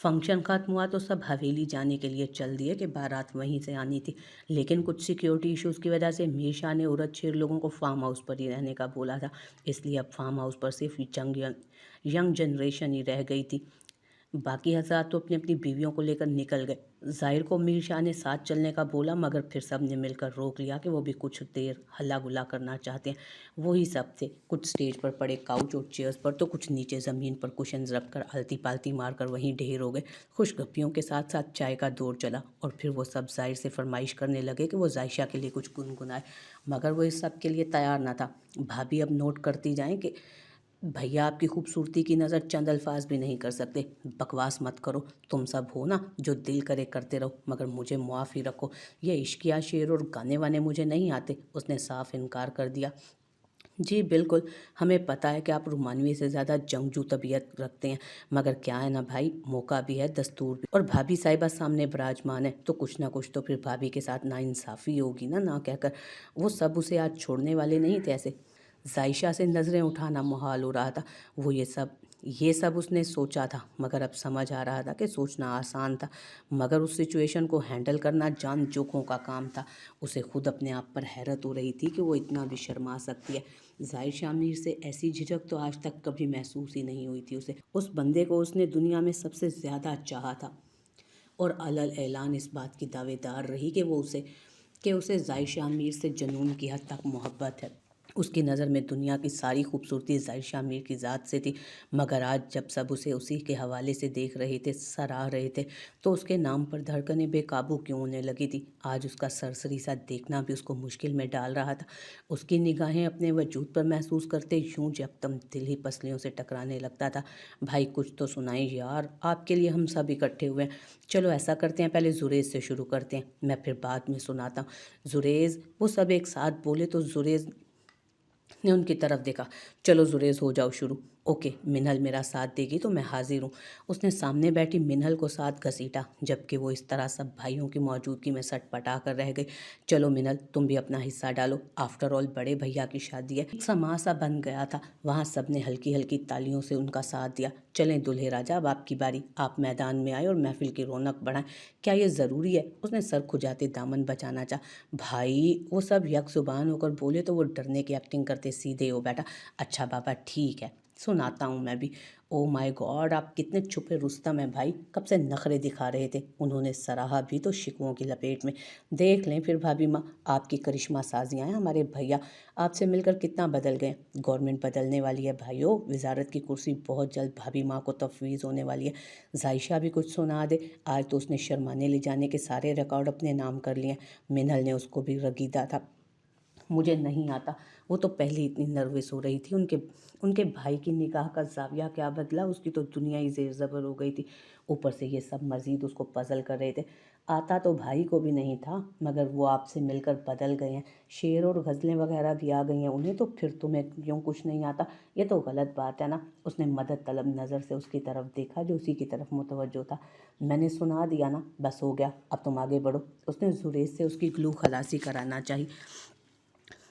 Function खत्म हुआ तो सब हवेली जाने के लिए चल दिए कि बारात वहीं से आनी थी। लेकिन कुछ सिक्योरिटी इश्यूज़ की वजह से मीर शाह ने औरत शेर लोगों को फार्म हाउस पर ही रहने का बोला था। इसलिए अब फार्म हाउस पर सिर्फ यंग जनरेशन ही रह गई थी। बाकी हज़रात तो अपनी अपनी बीवियों को लेकर निकल गए। ज़ाहिर को मीर शाह ने साथ चलने का बोला, मगर फिर सब ने मिलकर रोक लिया कि वो भी कुछ देर हल्ला गुल्ला करना चाहते हैं। वही सब थे, कुछ स्टेज पर पड़े काउच और चेयर्स पर तो कुछ नीचे ज़मीन पर कुशन्स रख कर आलती पालती मारकर वहीं ढेर हो गए। खुशगपियों के साथ साथ चाय का दौर चला और फिर वो सब ज़ाहिर से फरमाइश करने लगे कि वो जायशा के लिए कुछ गुनगुनाए, मगर वो इस सब के लिए तैयार ना था। भाभी अब नोट करती जाएं कि भैया आपकी खूबसूरती की नज़र चंद अल्फाज भी नहीं कर सकते। बकवास मत करो, तुम सब हो ना जो दिल करे करते रहो, मगर मुझे मुआफ़ी रखो। ये इश्किया शेर और गाने वाने मुझे नहीं आते। उसने साफ इनकार कर दिया। जी बिल्कुल, हमें पता है कि आप रुमानवी से ज़्यादा जंगजू तबीयत रखते हैं, मगर क्या है ना भाई, मौका भी है, दस्तूर भी, और भाभी साहिबा सामने विराजमान है तो कुछ ना कुछ तो फिर भाभी के साथ नाइंसाफ़ी होगी ना, ना कहकर। वो सब उसे आज छोड़ने वाले नहीं थे। ऐसे जायशा से नज़रें उठाना मुहाल हो रहा था। वो ये सब उसने सोचा था, मगर अब समझ आ रहा था कि सोचना आसान था, मगर उस सिचुएशन को हैंडल करना जान जोखों का काम था। उसे खुद अपने आप पर हैरत हो रही थी कि वो इतना भी शर्मा सकती है। जायशा मीर से ऐसी झिझक तो आज तक कभी महसूस ही नहीं हुई थी उसे। उस बंदे को उसने दुनिया में सबसे ज़्यादा चाहा था और अलल ऐलान इस बात की दावेदार रही कि उसे जायशा मीर से जुनून की हद तक मोहब्बत है। उसकी नज़र में दुनिया की सारी खूबसूरती जायशा मीर की ज़ात से थी, मगर आज जब सब उसे उसी के हवाले से देख रहे थे, सराह रहे थे, तो उसके नाम पर धड़कनें बेकाबू क्यों होने लगी थी। आज उसका सरसरी सा देखना भी उसको मुश्किल में डाल रहा था। उसकी निगाहें अपने वजूद पर महसूस करते यूं यकदम दिल ही पसलियों से टकराने लगता था। भाई कुछ तो सुनाई यार, आपके लिए हम सब इकट्ठे हुए हैं। चलो ऐसा करते हैं, पहले जुरेज से शुरू करते हैं, मैं फिर बाद में सुनाता हूँ। जुरेज, वो सब एक साथ बोले तो जुरेज ने उनकी तरफ देखा। चलो जुरेज, हो जाओ शुरू। ओके, मिनहल मेरा साथ देगी तो मैं हाजिर हूँ। उसने सामने बैठी मिनहल को साथ घसीटा, जबकि वो इस तरह सब भाइयों की मौजूदगी में सटपटा कर रह गई। चलो मिनहल, तुम भी अपना हिस्सा डालो, आफ्टर ऑल बड़े भैया की शादी है। एक समा सा बन गया था, वहाँ सब ने हल्की हल्की तालियों से उनका साथ दिया। चलें दूल्हे राजा, अब आपकी बारी, आप मैदान में आए और महफिल की रौनक बढ़ाएं। क्या ये ज़रूरी है? उसने सर खुजाते दामन बचाना चाहा। भाई, वो सब यकजुबान होकर बोले तो वो डरने की एक्टिंग करते सीधे हो बैठा। अच्छा बाबा ठीक है, सुनाता हूँ मैं भी। ओ माय गॉड, आप कितने छुपे रुस्तम हैं भाई, कब से नखरे दिखा रहे थे। उन्होंने सराहा भी तो शिकवों की लपेट में। देख लें फिर भाभी माँ, आपकी करिश्मा साजियाँ हैं। हमारे भैया आपसे मिलकर कितना बदल गए। गवर्नमेंट बदलने वाली है भाइयों, वजारत की कुर्सी बहुत जल्द भाभी माँ को तफवीज़ होने वाली है। जायशा भी कुछ सुना दे। आज तो उसने शर्माने ले जाने के सारे रिकॉर्ड अपने नाम कर लिए। मिनहल ने उसको भी रगीदा था। मुझे नहीं आता। वो तो पहले इतनी नर्वस हो रही थी, उनके उनके भाई की निगाह का जाविया क्या बदला, उसकी तो दुनिया ही ज़ेर ज़बर हो गई थी। ऊपर से ये सब मज़ीद उसको पजल कर रहे थे। आता तो भाई को भी नहीं था, मगर वो आपसे मिलकर बदल गए हैं। शेर और गज़लें वगैरह भी आ गई हैं उन्हें, तो फिर तुम्हें क्यों कुछ नहीं आता? ये तो गलत बात है ना। उसने मदद तलब नज़र से उसकी तरफ देखा जो उसी की तरफ मुतवज्जो था। मैंने सुना दिया ना, बस हो गया, अब तुम आगे बढ़ो। उसने जुरेज से उसकी ग्लू खलासी कराना चाहिए।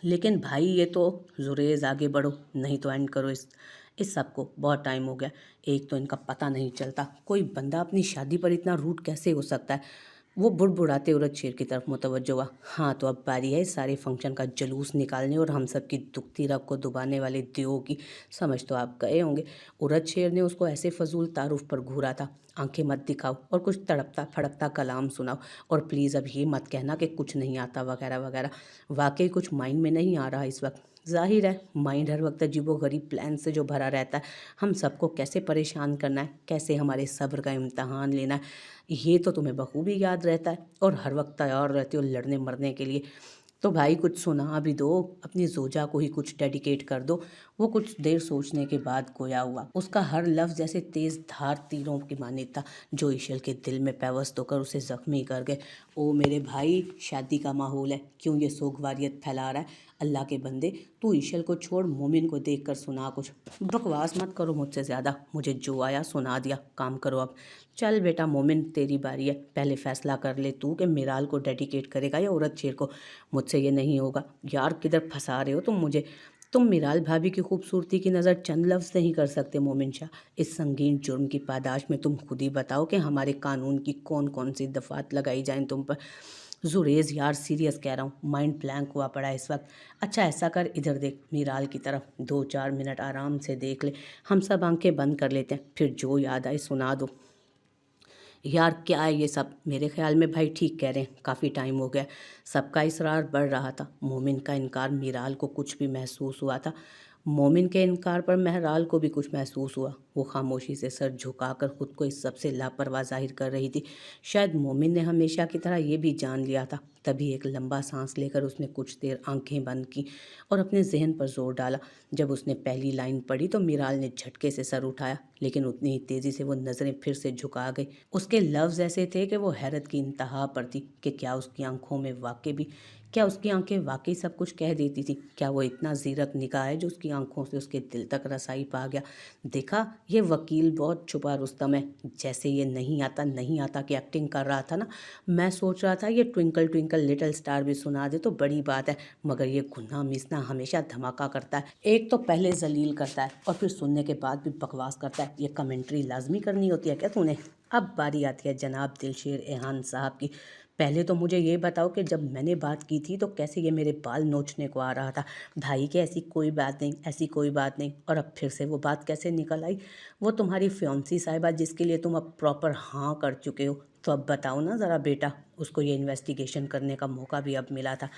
लेकिन भाई ये तो, जुरेज आगे बढ़ो, नहीं तो एंड करो इस सब को, बहुत टाइम हो गया। एक तो इनका पता नहीं चलता, कोई बंदा अपनी शादी पर इतना रूड कैसे हो सकता है। वो बुड़बुड़ाते औरत शेर की तरफ मुतवज्जो हुआ। हाँ तो अब बारी है इस सारे फंक्शन का जुलूस निकालने और हम सब की दुखती रग को दुबाने वाले दियों की। समझ तो आप गए होंगे। औरत शेर ने उसको ऐसे फजूल तारुफ पर घूरा था। आंखें मत दिखाओ और कुछ तड़पता फड़कता कलाम सुनाओ, और प्लीज़ अब ये मत कहना कि कुछ नहीं आता वगैरह वगैरह। वाकई कुछ माइंड में नहीं आ रहा इस वक्त। जाहिर है माइंड हर वक्त अजीबोगरीब प्लान से जो भरा रहता है। हम सबको कैसे परेशान करना है, कैसे हमारे सब्र का इम्तहान लेना है, ये तो तुम्हें बखूबी याद रहता है, और हर वक्त तैयार रहते हो लड़ने मरने के लिए। तो भाई कुछ सुना भी दो, अपनी जोजा को ही कुछ डेडिकेट कर दो। वो कुछ देर सोचने के बाद गोया हुआ। उसका हर लफ्ज़ जैसे तेज़ धार तीरों की माने था, जो इशल के दिल में पैवस्त होकर उसे ज़ख्मी कर गए। ओ मेरे भाई, शादी का माहौल है, क्यों ये सोगवारियत फैला रहा है? अल्लाह के बंदे, तू इशल को छोड़, मोमिन को देख कर सुना कुछ। बकवास मत करो मुझसे ज़्यादा, मुझे जो आया सुना दिया, काम करो अब। चल बेटा मोमिन, तेरी बारी है, पहले फैसला कर ले तू कि मिराल को डेडिकेट करेगा या औरत शेर को। मुझसे ये नहीं होगा। यार किधर फंसा रहे हो तुम मुझे? तुम मिराल भाभी की खूबसूरती की नज़र चंद लफ्ज़ नहीं कर सकते मोमिन शाह। इस संगीन जुर्म की पादाश में तुम खुद ही बताओ कि हमारे कानून की कौन कौन सी दफ़ात लगाई जाएं तुम पर। जुरेज यार सीरियस कह रहा हूँ, माइंड ब्लैंक हुआ पड़ा है इस वक्त। अच्छा ऐसा कर, इधर देख मीराल की तरफ, 2-4 मिनट आराम से देख ले। हम सब आंखें बंद कर लेते हैं, फिर जो याद आए सुना दो। यार क्या है ये सब? मेरे ख्याल में भाई ठीक कह रहे हैं, काफ़ी टाइम हो गया। सबका इसरार बढ़ रहा था। मोमिन का इनकार, मीराल को कुछ भी महसूस हुआ था। मोमिन के इनकार पर महराल को भी कुछ महसूस हुआ। वो खामोशी से सर झुकाकर खुद को इस सबसे लापरवाह जाहिर कर रही थी। शायद मोमिन ने हमेशा की तरह ये भी जान लिया था। तभी एक लंबा सांस लेकर उसने कुछ देर आंखें बंद की और अपने जहन पर जोर डाला। जब उसने पहली लाइन पढ़ी तो मीराल ने झटके से सर उठाया, लेकिन उतनी ही तेजी से वो नज़रें फिर से झुका गई। उसके लफ्ज़ ऐसे थे कि वो हैरत की इंतहा पर थी कि क्या उसकी आंखें वाकई सब कुछ कह देती थी। क्या वो इतना ज़ीरक निगाह है जो उसकी आंखों से उसके दिल तक रसाई पा गया। देखा, ये वकील बहुत छुपा रुस्तम है। जैसे ये नहीं आता कि एक्टिंग कर रहा था ना। मैं सोच रहा था ये ट्विंकल ट्विंकल लिटिल स्टार भी सुना दे तो बड़ी बात है, मगर ये गुन्ना मिसना हमेशा धमाका करता है। एक तो पहले जलील करता है और फिर सुनने के बाद भी बकवास करता है। ये कमेंट्री लाजमी करनी होती है क्या तूने? अब बारी आती है जनाब दिलशेर एहान साहब की। पहले तो मुझे ये बताओ कि जब मैंने बात की थी तो कैसे ये मेरे बाल नोचने को आ रहा था। भाई कि ऐसी कोई बात नहीं, ऐसी कोई बात नहीं, और अब फिर से वो बात कैसे निकल आई? वो तुम्हारी फ्योंसी साहिबा जिसके लिए तुम अब प्रॉपर हाँ कर चुके हो। तो अब बताओ ना ज़रा बेटा, उसको ये इन्वेस्टिगेशन करने का मौका भी अब मिला था।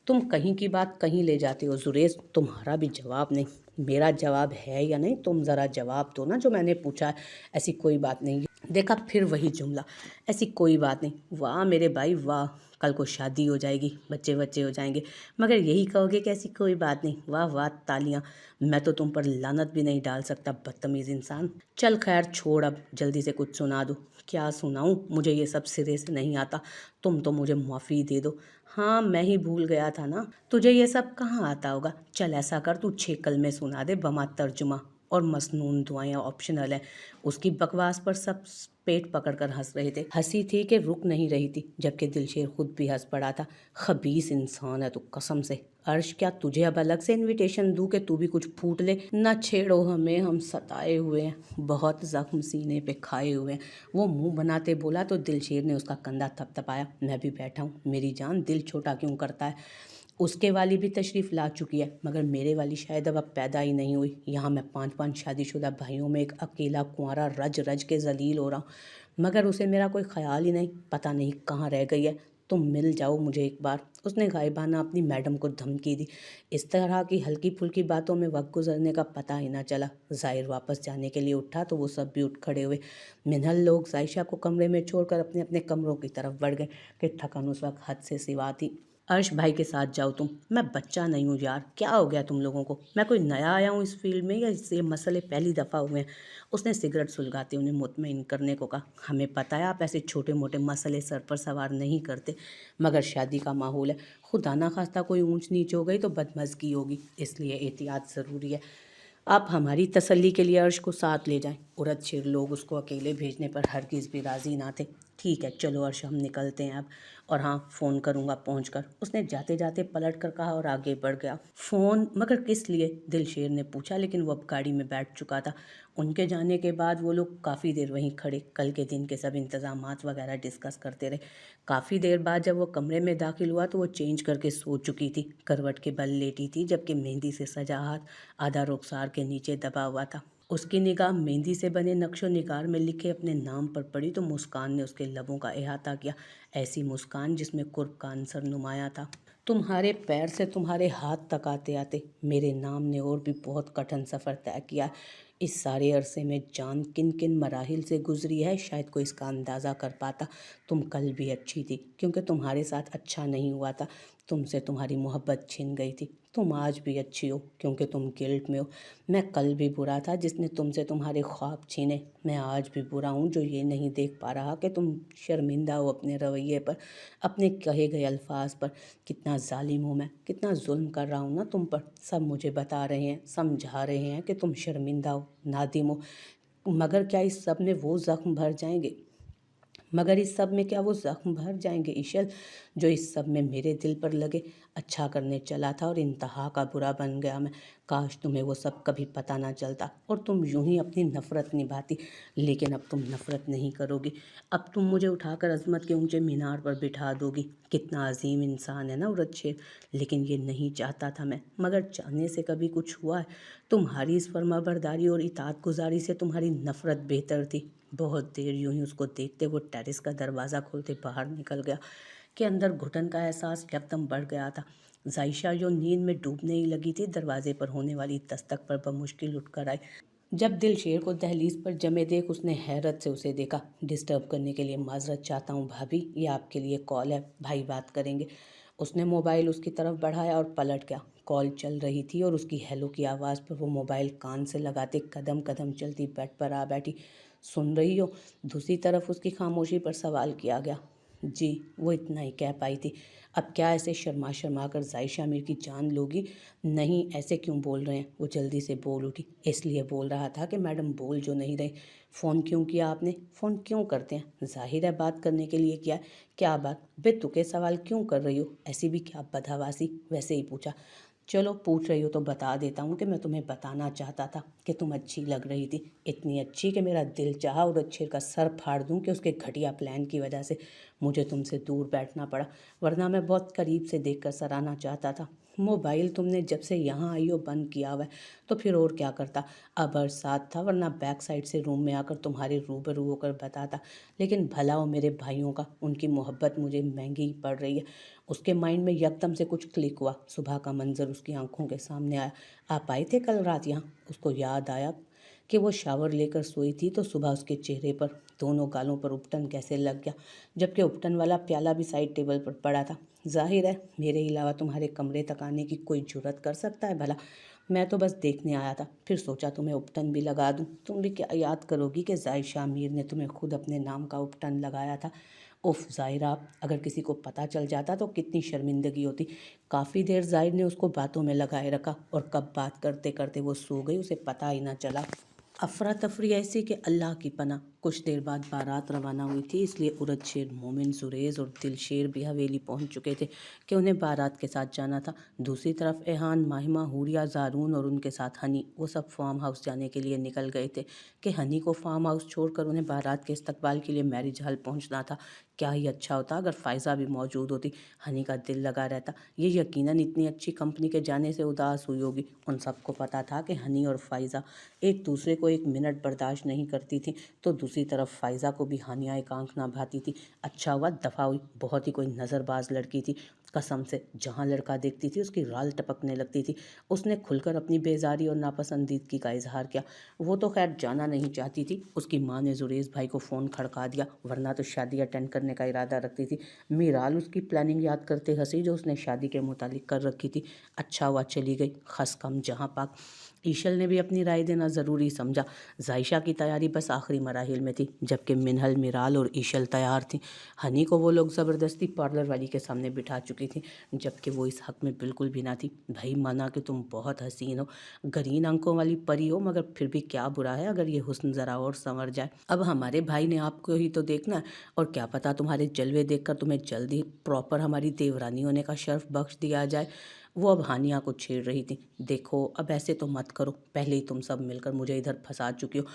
तुम कहीं की बात कहीं ले जाते हो जुरेज। तुम्हारा भी जवाब नहीं। मेरा जवाब है या नहीं? तुम ज़रा जवाब दो ना जो मैंने पूछा है। ऐसी कोई बात नहीं। देखा, फिर वही जुमला, ऐसी कोई बात नहीं। वाह मेरे भाई वाह, कल को शादी हो जाएगी, बच्चे बच्चे हो जाएंगे, मगर यही कहोगे कि ऐसी कोई बात नहीं। वाह वाह तालियां। मैं तो तुम पर लानत भी नहीं डाल सकता, बदतमीज़ इंसान। चल खैर छोड़, अब जल्दी से कुछ सुना दो। क्या सुनाऊं? मुझे ये सब सिरे से नहीं आता। तुम तो मुझे माफ़ी दे दो। हाँ मैं ही भूल गया था ना, तुझे ये सब कहाँ आता होगा। चल ऐसा कर, तू 6 कलमे सुना दे बमा तर्जुमा, और मसनून दुआएं ऑप्शनल है। उसकी बकवास पर सब पेट पकड़कर हंस रहे थे। हंसी थी कि रुक नहीं रही थी, जबकि दिलशेर खुद भी हंस पड़ा था। खबीस इंसान है तू कसम से। अर्श, क्या तुझे अब अलग से इनविटेशन दूं कि तू भी कुछ फूट ले? न छेड़ो हमें, हम सताए हुए हैं, बहुत जख्म सीने पे खाए हुए हैं। वो मुंह बनाते बोला तो दिलशेर ने उसका कंधा थपथपाया। मैं भी बैठा हूँ मेरी जान, दिल छोटा क्यों करता है? उसके वाली भी तशरीफ़ ला चुकी है, मगर मेरे वाली शायद अब पैदा ही नहीं हुई। यहाँ मैं 5-5 शादीशुदा भाइयों में एक अकेला कुंवारा रज रज के जलील हो रहा हूँ, मगर उसे मेरा कोई ख्याल ही नहीं। पता नहीं कहाँ रह गई है। तुम मिल जाओ मुझे एक बार। उसने गायबाना अपनी मैडम को धमकी दी। इस तरह की हल्की फुल्की बातों में वक्त गुजरने का पता ही ना चला। ज़ाहिर वापस जाने के लिए उठा तो वो सब भी उठ खड़े हुए। मिनहल लोग जायशा को कमरे में छोड़कर अपने अपने कमरों की तरफ बढ़ गए कि थकन उस वक्त हद से सिवा थी। अर्श भाई के साथ जाओ तुम। मैं बच्चा नहीं हूँ यार, क्या हो गया तुम लोगों को? मैं कोई नया आया हूँ इस फील्ड में या इससे मसले पहली दफ़ा हुए हैं? उसने सिगरेट सुलगाते उन्हें मुतमईन करने को कहा। हमें पता है आप ऐसे छोटे मोटे मसले सर पर सवार नहीं करते, मगर शादी का माहौल है, खुदा ना खास्ता कोई ऊंच नीच हो गई तो बदमज़गी होगी, इसलिए एहतियात ज़रूरी है। आप हमारी तसल्ली के लिए अर्श को साथ ले जाएं। उरद लोग उसको अकेले भेजने पर हरगिज़ भी राज़ी ना थे। ठीक है चलो अर्श, हम निकलते हैं अब, और हाँ फ़ोन करूँगा पहुँचकर, उसने जाते जाते पलट कर कहा और आगे बढ़ गया। फ़ोन? मगर किस लिए? दिलशेर ने पूछा, लेकिन वो अब गाड़ी में बैठ चुका था। उनके जाने के बाद वो लोग काफ़ी देर वहीं खड़े कल के दिन के सब इंतज़ामात वगैरह डिस्कस करते रहे। काफ़ी देर बाद जब वो कमरे में दाखिल हुआ तो वो चेंज करके सो चुकी थी, करवट के बल लेटी थी, जबकि मेहंदी से सजा हाथ आधा रुखसार के नीचे दबा हुआ था। उसकी निगाह मेहंदी से बने नक्शो निगार में लिखे अपने नाम पर पड़ी तो मुस्कान ने उसके लबों का अहाता किया, ऐसी मुस्कान जिसमें कुर्ब का अंसर नुमाया था। तुम्हारे पैर से तुम्हारे हाथ तक आते आते मेरे नाम ने और भी बहुत कठिन सफ़र तय किया। इस सारे अरसे में जान किन किन मराहिल से गुजरी है, शायद कोई इसका अंदाज़ा कर पाता। तुम कल भी अच्छी थी क्योंकि तुम्हारे साथ अच्छा नहीं हुआ था, तुमसे तुम्हारी मोहब्बत छिन गई थी। तुम आज भी अच्छी हो क्योंकि तुम गिल्ट में हो। मैं कल भी बुरा था जिसने तुमसे तुम्हारे ख्वाब छीने। मैं आज भी बुरा हूँ जो ये नहीं देख पा रहा कि तुम शर्मिंदा हो अपने रवैये पर, अपने कहे गए अल्फाज पर। कितना जालिम हूँ मैं, कितना जुल्म कर रहा हूँ ना तुम पर। सब मुझे बता रहे हैं, समझा रहे हैं कि तुम शर्मिंदा हो, नादिम हो, मगर क्या इस सब में वो ज़ख्म भर जाएंगे? मगर इस सब में क्या वो ज़ख्म भर जाएंगे ईशल, जो इस सब में मेरे दिल पर लगे। अच्छा करने चला था और इंतहा का बुरा बन गया मैं। काश तुम्हें वो सब कभी पता ना चलता और तुम यूं ही अपनी नफ़रत निभाती। लेकिन अब तुम नफ़रत नहीं करोगी। अब तुम मुझे उठाकर अजमत के ऊंचे मीनार पर बिठा दोगी। कितना अजीम इंसान है ना उरद शेर। लेकिन ये नहीं चाहता था मैं, मगर चाहने से कभी कुछ हुआ है? तुम्हारी इस फर्माबरदारी और इताअत गुजारी से तुम्हारी नफ़रत बेहतर थी। बहुत देर यूं ही उसको देखते वो टेरेस का दरवाज़ा खोलते बाहर निकल गया कि अंदर घुटन का एहसास यकदम बढ़ गया था। जायशा जो नींद में डूबने ही लगी थी, दरवाजे पर होने वाली दस्तक पर बमुश्किल उठकर आई। जब दिलशेर को दहलीज पर जमे देख उसने हैरत से उसे देखा। डिस्टर्ब करने के लिए माजरत चाहता हूँ भाभी, ये आपके लिए कॉल है, भाई बात करेंगे। उसने मोबाइल उसकी तरफ बढ़ाया और पलट गया। कॉल चल रही थी और उसकी हेलो की आवाज़ पर वो मोबाइल कान से लगाते कदम कदम चलती बेड पर आ बैठी। सुन रही हो? दूसरी तरफ उसकी खामोशी पर सवाल किया गया। जी, वो इतना ही कह पाई थी। अब क्या ऐसे शर्मा शर्मा कर जायशा मीर की जान लोगी? नहीं, ऐसे क्यों बोल रहे हैं? वो जल्दी से बोल उठी। इसलिए बोल रहा था कि मैडम बोल जो नहीं रहे। फ़ोन क्यों किया आपने? फ़ोन क्यों करते हैं? ज़ाहिर है बात करने के लिए किया है। क्या बात? बेतुके सवाल क्यों कर रही हो? ऐसी भी क्या बदहवासी? वैसे ही पूछा। चलो पूछ रही हो तो बता देता हूँ कि मैं तुम्हें बताना चाहता था कि तुम अच्छी लग रही थी। इतनी अच्छी कि मेरा दिल चाहा और अच्छे का सर फाड़ दूँ कि उसके घटिया प्लान की वजह से मुझे तुमसे दूर बैठना पड़ा, वरना मैं बहुत करीब से देखकर सराहना चाहता था। मोबाइल तुमने जब से यहाँ आई हो बंद किया हुआ है, तो फिर और क्या करता? अब साथ था, वरना बैक साइड से रूम में आकर तुम्हारे रूबरू होकर बताता। लेकिन भला हो मेरे भाइयों का, उनकी मोहब्बत मुझे महंगी ही पड़ रही है। उसके माइंड में यकदम से कुछ क्लिक हुआ। सुबह का मंजर उसकी आंखों के सामने आया। आप आए थे कल रात यहाँ? उसको याद आया कि वो शावर लेकर सोई थी तो सुबह उसके चेहरे पर, दोनों गालों पर उपटन कैसे लग गया, जबकि उपटन वाला प्याला भी साइड टेबल पर पड़ा था। जाहिर है मेरे अलावा तुम्हारे कमरे तक आने की कोई जुर्रत कर सकता है भला? मैं तो बस देखने आया था, फिर सोचा तुम्हें उपटन भी लगा दूं। तुम भी क्या याद करोगी कि जायशा मीर ने तुम्हें खुद अपने नाम का उपटन लगाया था? उफ ज़ाहिरा, अगर किसी को पता चल जाता तो कितनी शर्मिंदगी होती। काफ़ी देर ज़ाहिर ने उसको बातों में लगाए रखा और कब बात करते करते वो सो गई उसे पता ही ना चला। अफरा तफरी ऐसी कि अल्लाह की पनाह। कुछ देर बाद बारात रवाना हुई थी, इसलिए उरद शेर, मोमिन, सुरेज और दिलशेर भी हवेली पहुंच चुके थे कि उन्हें बारात के साथ जाना था। दूसरी तरफ एहान, माहिमा, हुरिया, जारून और उनके साथ हनी, वो सब फार्म हाउस जाने के लिए निकल गए थे कि हनी को फार्म हाउस छोड़कर उन्हें बारात के इस्तकबाल के लिए मैरिज हॉल पहुंचना था। क्या ही अच्छा होता अगर फ़ायज़ा भी मौजूद होती। हनी का दिल लगा रहता। ये यकीनन इतनी अच्छी कंपनी के जाने से उदास हुई होगी। उन सबको पता था कि हनी और फ़ायज़ा एक दूसरे को एक मिनट बर्दाश्त नहीं करती थी, तो दूसरी तरफ फ़ायज़ा को भी हानिया एक आंख ना भाती थी। अच्छा हुआ दफ़ा हुई। बहुत ही कोई नज़रबाज लड़की थी, कसम से जहाँ लड़का देखती थी उसकी राल टपकने लगती थी। उसने खुलकर अपनी बेजारी और नापसंदीदगी का इजहार किया। वो तो खैर जाना नहीं चाहती थी। उसकी माँ ने जुरेज भाई को फ़ोन खड़का दिया, वरना तो शादी अटेंड करने का इरादा रखती थी। मीराल उसकी प्लानिंग याद करते हंसी जो उसने शादी के मुतालिक कर रखी थी। अच्छा हुआ चली गई, खस कम जहाँ पाक। ईशल ने भी अपनी राय देना ज़रूरी समझा। जायशा की तैयारी बस आखिरी मराहिल में थी, जबकि मिनहल, मिराल और ईशल तैयार थी। हनी को वो लोग ज़बरदस्ती पार्लर वाली के सामने बिठा चुकी थी, जबकि वो इस हक़ में बिल्कुल भी ना थी। भाई माना कि तुम बहुत हसीन हो, गरीन आंखों वाली परी हो, मगर फिर भी क्या बुरा है अगर ये हुस्न ज़रा और संवर जाए। अब हमारे भाई ने आपको ही तो देखना है, और क्या पता तुम्हारे जलवे देखकर तुम्हें जल्दी प्रॉपर हमारी देवरानी होने का शर्फ बख्श दिया जाए। वो अब हानिया को छेड़ रही थी। देखो अब ऐसे तो मत करो, पहले ही तुम सब मिलकर मुझे इधर फंसा चुकी हो,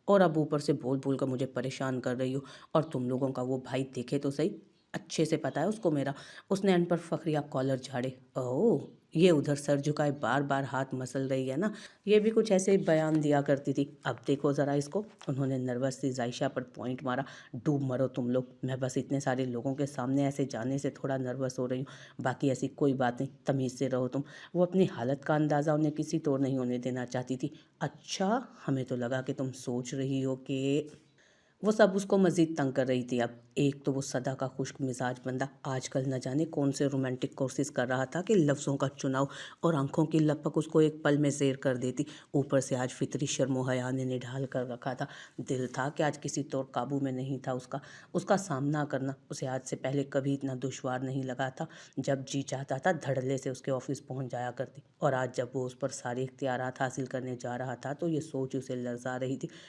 और अब ऊपर से बोल बोल कर मुझे परेशान कर रही हो। और तुम लोगों का वो भाई देखे तो सही, अच्छे से पता है उसको मेरा। उसने अन पर फखरिया कॉलर झाड़े। ओह, ये उधर सर झुकाए बार बार हाथ मसल रही है ना, ये भी कुछ ऐसे ही बयान दिया करती थी। अब देखो ज़रा इसको। उन्होंने नर्वस सी जायशा पर पॉइंट मारा। डूब मरो तुम लोग, मैं बस इतने सारे लोगों के सामने ऐसे जाने से थोड़ा नर्वस हो रही हूँ, बाकी ऐसी कोई बात नहीं, तमीज़ से रहो तुम। वो अपनी हालत का अंदाज़ा उन्हें किसी तौर नहीं होने देना चाहती थी। अच्छा, हमें तो लगा कि तुम सोच रही हो कि वो सब उसको मज़ीद तंग कर रही थी। अब एक तो वो सदा का खुश्क मिजाज बंदा आजकल न जाने कौन से रोमांटिक कोशिश कर रहा था कि लफ्ज़ों का चुनाव और आंखों की लपक उसको एक पल में ज़ेर कर देती। ऊपर से आज फितरी शर्मो हया ने निढाल कर रखा था। दिल था कि आज किसी तौर काबू में नहीं था उसका। उसका सामना करना उसे आज से पहले कभी इतना दुश्वार नहीं लगा था। जब जी चाहता था धड़ल्ले से उसके ऑफिस पहुंच जाया करती, और आज जब वो उस पर सारे इख्तियारात हासिल करने जा रहा था तो ये सोच उसे लर्जा रही थी।